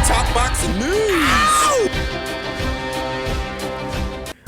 Top boxing news.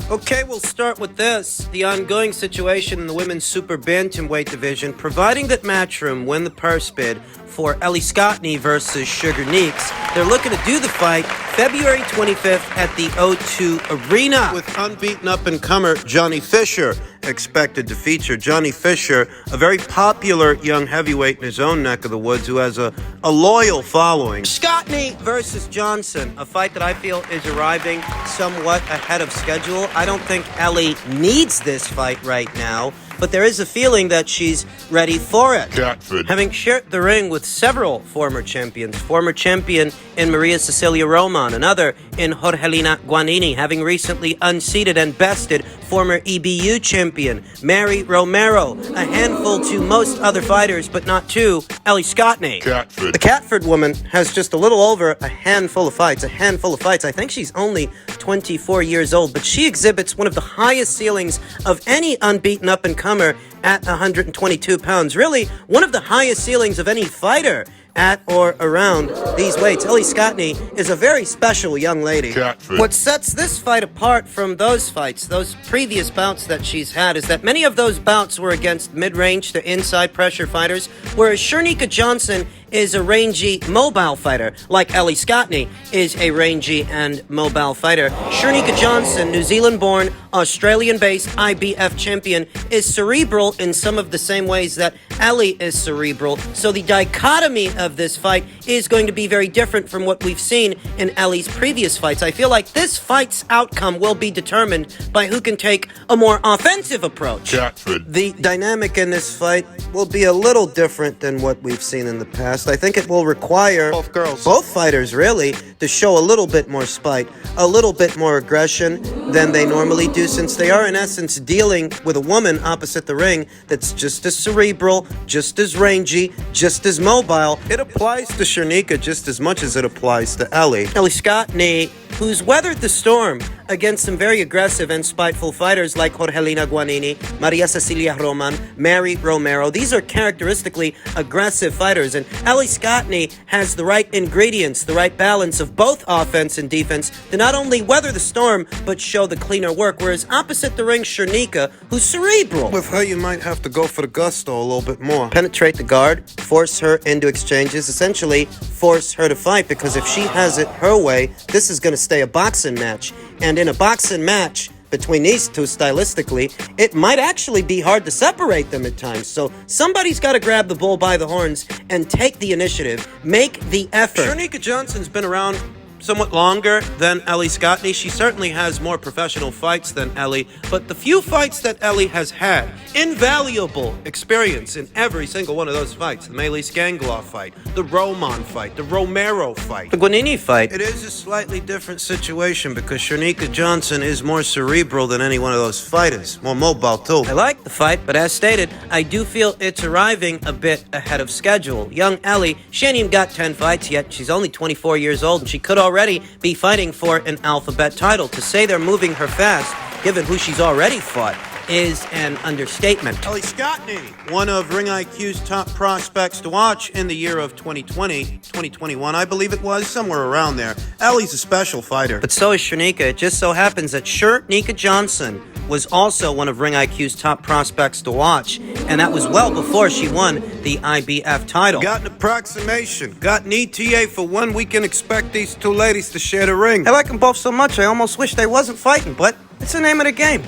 Okay, we'll start with this. The ongoing situation in the women's super bantamweight division, providing that Matchroom win the purse bid for Ellie Scotney versus Sugar Neeks. They're looking to do the fight February 25th at the O2 Arena, with unbeaten up-and-comer Johnny Fisher expected to feature. Johnny Fisher, a very popular young heavyweight in his own neck of the woods who has a loyal following. Scotney versus Johnson, a fight that I feel is arriving somewhat ahead of schedule. I don't think Ellie needs this fight right now, but there is a feeling that she's ready for it. Catford. Having shared the ring with several former champions, former champion in Maria Cecilia Roman, another in Jorgelina Guanini, having recently unseated and bested former EBU champion Mary Romero, a handful to most other fighters, but not to Ellie Scotney. Catford. The Catford woman has just a little over a handful of fights. I think she's only 24 years old, but she exhibits one of the highest ceilings of any unbeaten up-and-comer at 122 pounds. Really, one of the highest ceilings of any fighter at or around these weights. Ellie Scotney is a very special young lady. Catford. What sets this fight apart from those fights, those previous bouts that she's had, is that many of those bouts were against mid-range to inside pressure fighters, whereas Shurika Johnson is a rangy, mobile fighter, like Ellie Scotney is a rangy and mobile fighter. Shurika Johnson, New Zealand-born, Australian-based IBF champion, is cerebral in some of the same ways that Ellie is cerebral. So the dichotomy of this fight is going to be very different from what we've seen in Ellie's previous fights. I feel like this fight's outcome will be determined by who can take a more offensive approach. Catford. The dynamic in this fight will be a little different than what we've seen in the past. I think it will require both fighters really to show a little bit more spite, a little bit more aggression than they normally do, since they are in essence dealing with a woman opposite the ring that's just as cerebral, just as rangy, just as mobile. It applies to Shurika just as much as it applies to Ellie. Ellie Scotney, who's weathered the storm against some very aggressive and spiteful fighters like Jorgelina Guanini, Maria Cecilia Roman, Mary Romero. These are characteristically aggressive fighters, and Ellie Scotney has the right ingredients, the right balance of both offense and defense to not only weather the storm, but show the cleaner work, whereas opposite the ring, Shurika, who's cerebral. With her, you might have to go for the gusto a little bit more. Penetrate the guard, force her into exchanges, essentially force her to fight, because if she has it her way, this is going to stay a boxing match. And in a boxing match between these two stylistically, it might actually be hard to separate them at times. So somebody's got to grab the bull by the horns and take the initiative, make the effort. Shurika Johnson's been around somewhat longer than Ellie Scotney. She certainly has more professional fights than Ellie, but the few fights that Ellie has had, invaluable experience in every single one of those fights. The Melis Ganglaw fight, the Roman fight, the Romero fight, the Guanini fight. It is a slightly different situation because Shurika Johnson is more cerebral than any one of those fighters. More mobile too. I like the fight, but as stated, I do feel it's arriving a bit ahead of schedule. Young Ellie, she ain't even got 10 fights yet. She's only 24 years old, and she could already be fighting for an alphabet title. To say they're moving her fast, given who she's already fought, is an understatement. Ellie Scotney, one of Ring IQ's top prospects to watch in the year of 2021, I believe it was, somewhere around there. Ellie's a special fighter. But so is Shurika. It just so happens that Shurika Johnson was also one of Ring IQ's top prospects to watch, and that was well before she won the IBF title. Got an approximation, got an ETA for when we can expect these two ladies to share the ring. I like them both so much, I almost wish they wasn't fighting, but it's the name of the game.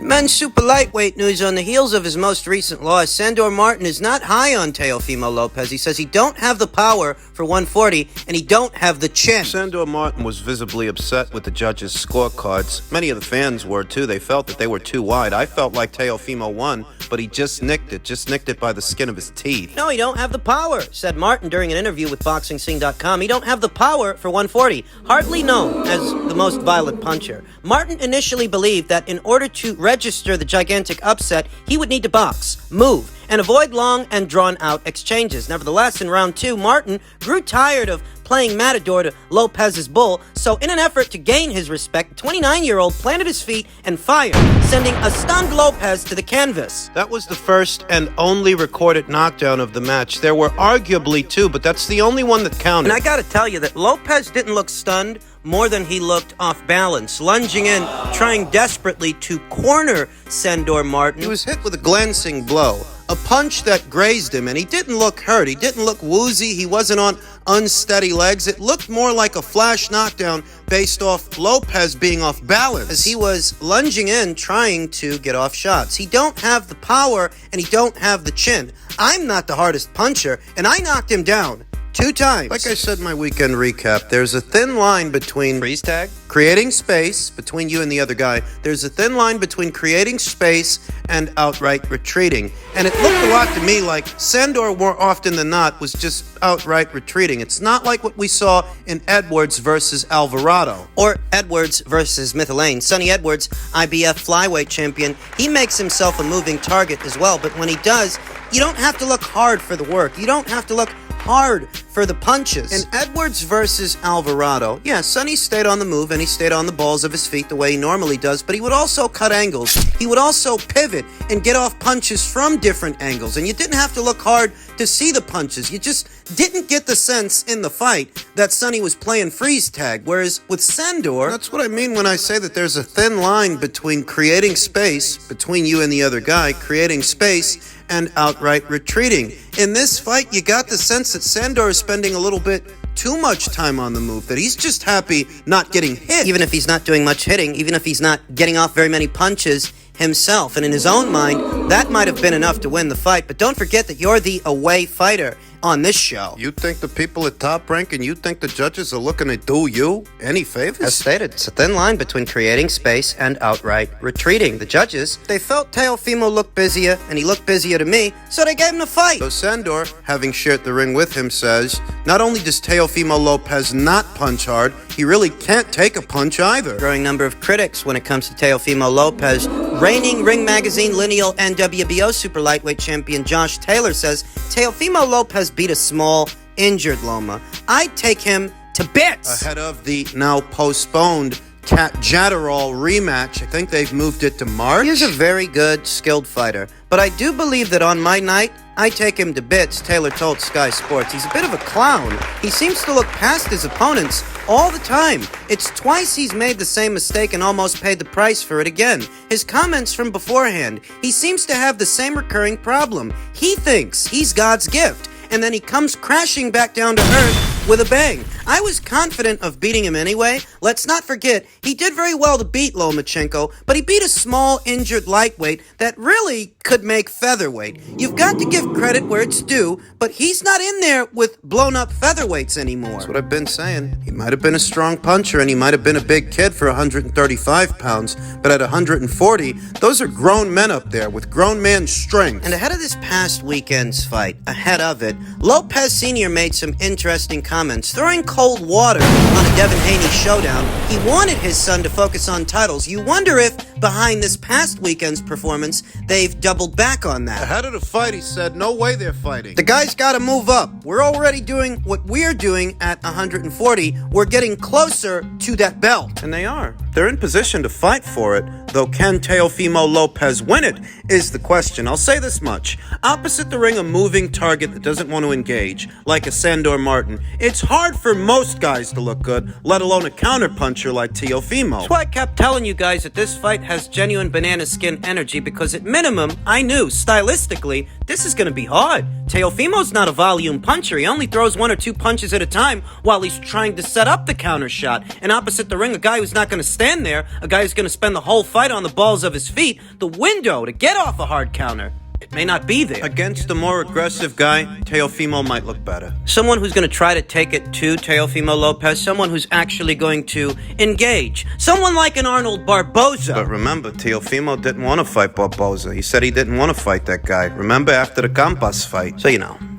Men's super lightweight news: on the heels of his most recent loss, Sandor Martin is not high on Teofimo Lopez. He says he don't have the power for 140 and he don't have the chin. Sandor Martin was visibly upset with the judges' scorecards. Many of the fans were too. They felt that they were too wide. I felt like Teofimo won, but he just nicked it by the skin of his teeth. No, he don't have the power, said Martin during an interview with BoxingScene.com. He don't have the power for 140, hardly known as the most violent puncher. Martin initially believed that in order to register the gigantic upset, he would need to box, move, and avoid long and drawn-out exchanges. Nevertheless, in round 2, Martin grew tired of playing matador to Lopez's bull, so in an effort to gain his respect, the 29-year-old planted his feet and fired, sending a stunned Lopez to the canvas. That was the first and only recorded knockdown of the match. There were arguably two, but that's the only one that counted. And I gotta tell you that Lopez didn't look stunned more than he looked off balance, lunging in, trying desperately to corner Sandor Martin. He was hit with a glancing blow, a punch that grazed him, and he didn't look hurt. He didn't look woozy. He wasn't on unsteady legs. It looked more like a flash knockdown based off Lopez being off balance, as he was lunging in, trying to get off shots. He don't have the power, and he don't have the chin. I'm not the hardest puncher, and I knocked him down 2 times. Like I said in my weekend recap, there's a thin line between freeze tag, creating space between you and the other guy. There's a thin line between creating space and outright retreating. And it looked a lot to me like Sandor, more often than not, was just outright retreating. It's not like what we saw in Edwards versus Alvarado. Or Edwards versus Mithilane. Sonny Edwards, IBF flyweight champion, he makes himself a moving target as well. But when he does, you don't have to look hard for the work. You don't have to look hard for the punches. In Edwards versus Alvarado, yeah, Sonny stayed on the move and he stayed on the balls of his feet the way he normally does, but he would also cut angles. He would also pivot and get off punches from different angles, and you didn't have to look hard to see the punches. You just didn't get the sense in the fight that Sonny was playing freeze tag, whereas with Sandor, that's what I mean when I say that there's a thin line between creating space between you and the other guy, creating space, and outright retreating. In this fight, you got the sense that Sandor is spending a little bit too much time on the move, that he's just happy not getting hit. Even if he's not doing much hitting, even if he's not getting off very many punches himself. And in his own mind, that might have been enough to win the fight. But don't forget that you're the away fighter on this show. You think the people at Top Rank and you think the judges are looking to do you any favors? As stated, it's a thin line between creating space and outright retreating. The judges, they felt Teofimo looked busier, and he looked busier to me, so they gave him the fight. So Sandor, having shared the ring with him, says, not only does Teofimo Lopez not punch hard, he really can't take a punch either. Growing number of critics when it comes to Teofimo Lopez. Reigning Ring Magazine lineal and WBO super lightweight champion Josh Taylor says Teofimo Lopez beat a small, injured Loma. I'd take him to bits. Ahead of the now postponed Catterrall rematch, I think they've moved it to March. He's a very good, skilled fighter, but I do believe that on my night, I take him to bits, Taylor told Sky Sports. He's a bit of a clown. He seems to look past his opponents all the time. It's twice he's made the same mistake and almost paid the price for it again. His comments from beforehand, he seems to have the same recurring problem. He thinks he's God's gift, and then he comes crashing back down to earth with a bang. I was confident of beating him anyway. Let's not forget, he did very well to beat Lomachenko, but he beat a small, injured lightweight that really could make featherweight. You've got to give credit where it's due, but he's not in there with blown-up featherweights anymore. That's what I've been saying. He might have been a strong puncher, and he might have been a big kid for 135 pounds, but at 140, those are grown men up there with grown man strength. And ahead of this past weekend's fight, ahead of it, Lopez Sr. made some interesting comments, throwing cold water on a Devin Haney showdown. He wanted his son to focus on titles. You wonder if, behind this past weekend's performance, they've doubled back on that. Ahead of the fight, he said, no way they're fighting. The guy's got to move up. We're already doing what we're doing at 140. We're getting closer to that belt. And they are. They're in position to fight for it, though can Teofimo Lopez win it is the question. I'll say this much. Opposite the ring, a moving target that doesn't want to engage, like a Sandor Martin, it's hard for most guys to look good, let alone a counterpuncher like Teofimo. That's why I kept telling you guys that this fight has genuine banana skin energy, because at minimum, I knew, stylistically, this is going to be hard. Teofimo's not a volume puncher. He only throws 1 or 2 punches at a time while he's trying to set up the counter shot. And opposite the ring, a guy who's not going to stand there, a guy who's going to spend the whole fight on the balls of his feet, the window to get off a hard counter, it may not be there. Against a more aggressive guy, Teofimo might look better. Someone who's going to try to take it to Teofimo Lopez, someone who's actually going to engage. Someone like an Arnold Barboza. But remember, Teofimo didn't want to fight Barboza. He said he didn't want to fight that guy. Remember after the Campas fight? So,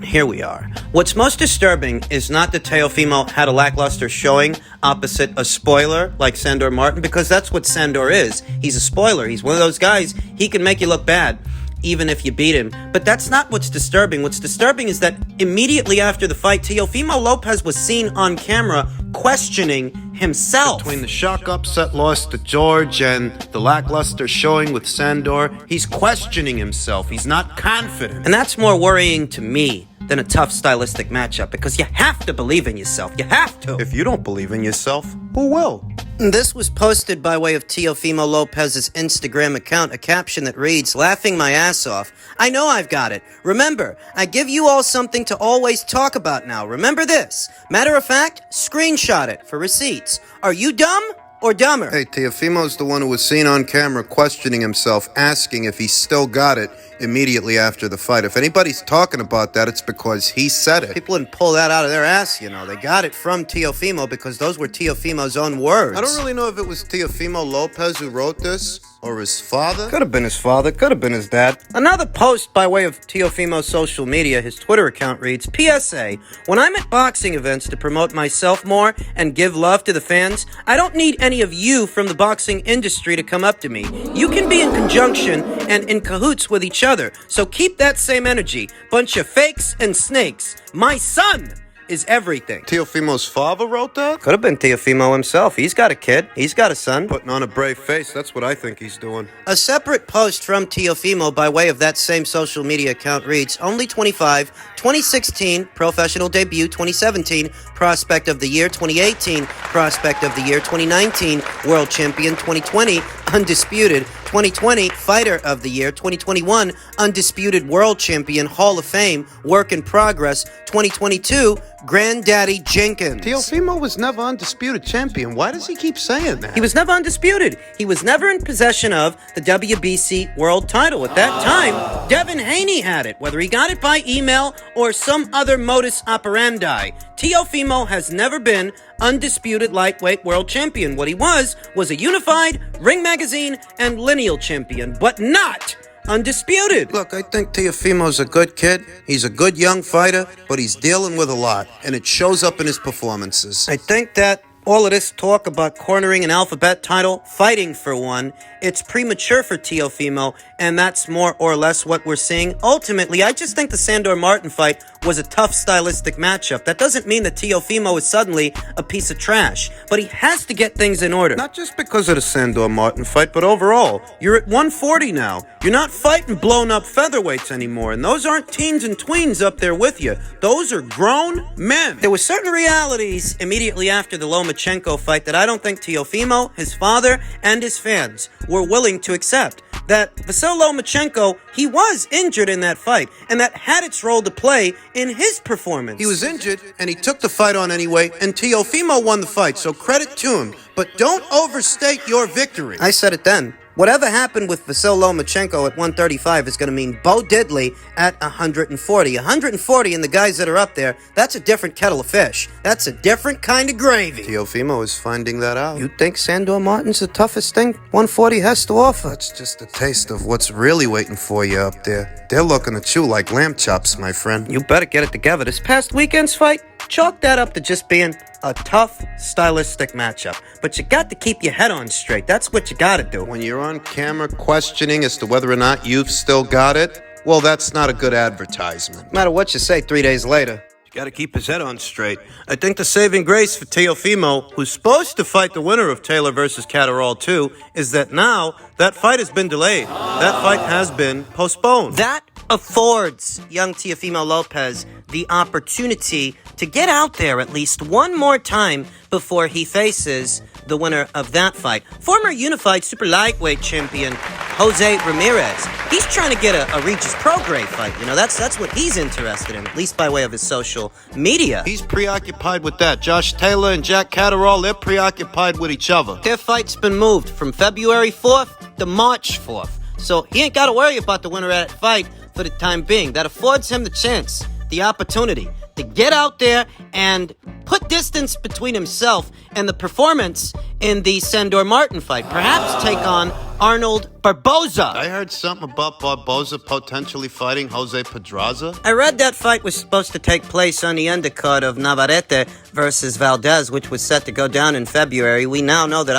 here we are. What's most disturbing is not that Teofimo had a lackluster showing opposite a spoiler like Sandor Martin, because that's what Sandor is. He's a spoiler. He's one of those guys, he can make you look bad. even if you beat him. But that's not what's disturbing. What's disturbing is that immediately after the fight, Teofimo Lopez was seen on camera questioning himself. Between the shock upset loss to George and the lackluster showing with Sandor, he's questioning himself. He's not confident. And that's more worrying to me than a tough stylistic matchup, because you have to believe in yourself. You have to. If you don't believe in yourself, who will? This was posted by way of Teofimo Lopez's Instagram account, a caption that reads, "Laughing my ass off. I know I've got it. Remember, I give you all something to always talk about now. Remember this. Matter of fact, screenshot it for receipts. Are you dumb or dumber?" Hey, Teofimo's the one who was seen on camera questioning himself, asking if he still got it immediately after the fight. If anybody's talking about that, it's because he said it. People didn't pull that out of their ass, you know. They got it from Teofimo because those were Teofimo's own words. I don't really know if it was Teofimo Lopez who wrote this or his father. Could have been his father, could have been his dad. Another post by way of Teofimo's social media, his Twitter account reads, "PSA, when I'm at boxing events to promote myself more and give love to the fans, I don't need any of you from the boxing industry to come up to me. You can be in conjunction and in cahoots with each other. So keep that same energy. Bunch of fakes and snakes. My son is everything." Teofimo's father wrote that? Could have been Teofimo himself. He's got a kid. He's got a son. Putting on a brave face, that's what I think he's doing. A separate post from Teofimo by way of that same social media account reads, "Only 25, 2016, professional debut, 2017, prospect of the year, 2018, prospect of the year, 2019, world champion, 2020, undisputed, 2020, fighter of the year, 2021, undisputed world champion, Hall of Fame, work in progress, 2022, Granddaddy Jenkins." Teofimo was never undisputed champion. Why does he keep saying that? He was never undisputed. He was never in possession of the WBC world title. At that time, Devin Haney had it, whether he got it by email or some other modus operandi. Teofimo has never been undisputed lightweight world champion. What he was a unified, Ring Magazine, and lineal champion, but not undisputed. Look, I think Teofimo's a good kid. He's a good young fighter, but he's dealing with a lot, and it shows up in his performances. I think that all of this talk about cornering an alphabet title, fighting for one, it's premature for Teofimo, and that's more or less what we're seeing. Ultimately, I just think the Sandor Martin fight was a tough stylistic matchup. That doesn't mean that Teofimo is suddenly a piece of trash, but he has to get things in order. Not just because of the Sandor Martin fight, but overall. You're at 140 now. You're not fighting blown up featherweights anymore, and those aren't teens and tweens up there with you. Those are grown men. There were certain realities immediately after the Lomachenko fight that I don't think Teofimo, his father, and his fans were willing to accept. That Vasyl Lomachenko, he was injured in that fight, and that had its role to play in his performance. He was injured, and he took the fight on anyway, and Teofimo won the fight, so credit to him. But don't overstate your victory. I said it then. Whatever happened with Vasyl Lomachenko at 135 is going to mean Bo Diddley at 140. 140 and the guys that are up there, that's a different kettle of fish. That's a different kind of gravy. Teofimo is finding that out. You think Sandor Martin's the toughest thing 140 has to offer? That's just a taste of what's really waiting for you up there. They're looking at you like lamb chops, my friend. You better get it together. This past weekend's fight, chalk that up to just being a tough, stylistic matchup. But you got to keep your head on straight. That's what you got to do. When you're on camera questioning as to whether or not you've still got it, well, that's not a good advertisement. No matter what you say 3 days later. You got to keep his head on straight. I think the saving grace for Teofimo, who's supposed to fight the winner of Taylor versus Catterrall 2, is that now that fight has been delayed. That fight has been postponed. That affords young Teofimo Lopez the opportunity to get out there at least one more time before he faces the winner of that fight. Former unified super lightweight champion Jose Ramirez. He's trying to get a Regis Prograis fight. You know, that's what he's interested in, at least by way of his social media. He's preoccupied with that. Josh Taylor and Jack Catterrall, they're preoccupied with each other. Their fight's been moved from February 4th to March 4th. So he ain't got to worry about the winner of that fight for the time being. That affords him the chance, the opportunity to get out there and put distance between himself and the performance in the Sandor Martin fight. Perhaps take on Arnold Barboza. I heard something about Barboza potentially fighting Jose Pedraza. I read that fight was supposed to take place on the undercard of Navarrete versus Valdez, which was set to go down in February. We now know that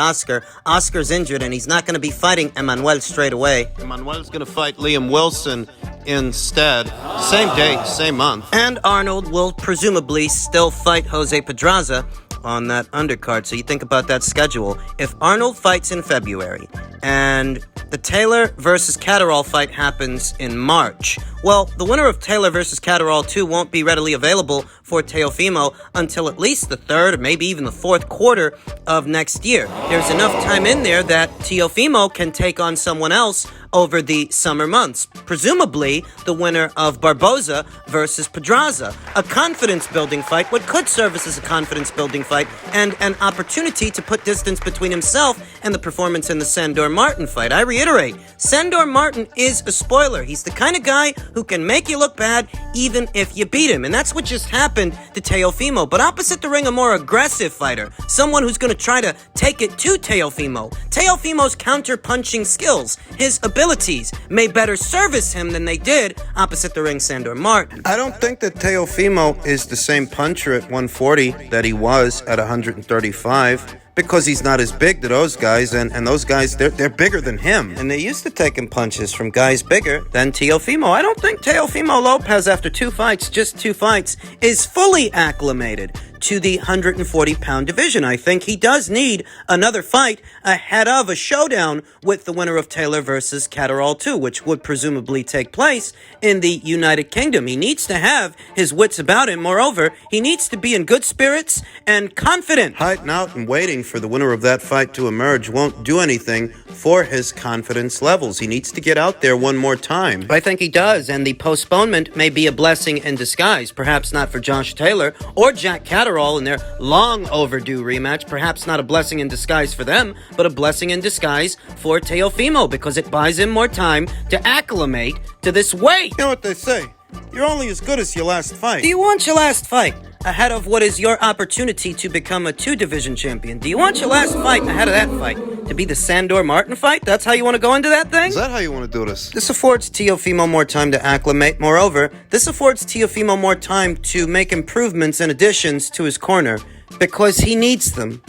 Oscar's injured and he's not going to be fighting Emmanuel straight away. Emmanuel's going to fight Liam Wilson instead. Same date, same month. And Arnold will presumably still fight Jose Pedraza on that undercard. So you think about that schedule. If Arnold fights in February and the Taylor versus Catterrall fight happens in March, well, the winner of Taylor versus Catterrall 2 won't be readily available for Teofimo until at least the third or maybe even the fourth quarter of next year. There's enough time in there that Teofimo can take on someone else over the summer months, presumably the winner of Barboza versus Pedraza. A confidence-building fight, what could serve as a confidence-building fight, and an opportunity to put distance between himself and the performance in the Sandor Martin fight. I reiterate, Sandor Martin is a spoiler. He's the kind of guy who can make you look bad even if you beat him, and that's what just happened to Teofimo. But opposite the ring, a more aggressive fighter, someone who's going to try to take it to Teofimo. Teofimo's counter-punching skills, his abilities, may better service him than they did opposite the ring Sandor Martin. I don't think that Teofimo is the same puncher at 140 that he was at 135. Because he's not as big to those guys, and those guys, they're bigger than him. And they used to taking punches from guys bigger than Teofimo. I don't think Teofimo Lopez, after just two fights, is fully acclimated to the 140-pound division. I think he does need another fight ahead of a showdown with the winner of Taylor versus Catterrall 2, which would presumably take place in the United Kingdom. He needs to have his wits about him. Moreover, he needs to be in good spirits and confident. Hiding out and waiting for the winner of that fight to emerge won't do anything for his confidence levels. He needs to get out there one more time. I think he does, and the postponement may be a blessing in disguise. Perhaps not for Josh Taylor or Jack Catterrall in their long overdue rematch. Perhaps not a blessing in disguise for them, but a blessing in disguise for Teofimo, because it buys him more time to acclimate to this weight. You know what they say? You're only as good as your last fight. Do you want your last fight ahead of what is your opportunity to become a 2-division champion? Do you want your last fight ahead of that fight to be the Sandor Martin fight? That's how you want to go into that thing? Is that how you want to do this? This affords Teofimo more time to acclimate. Moreover, this affords Teofimo more time to make improvements and additions to his corner, because he needs them.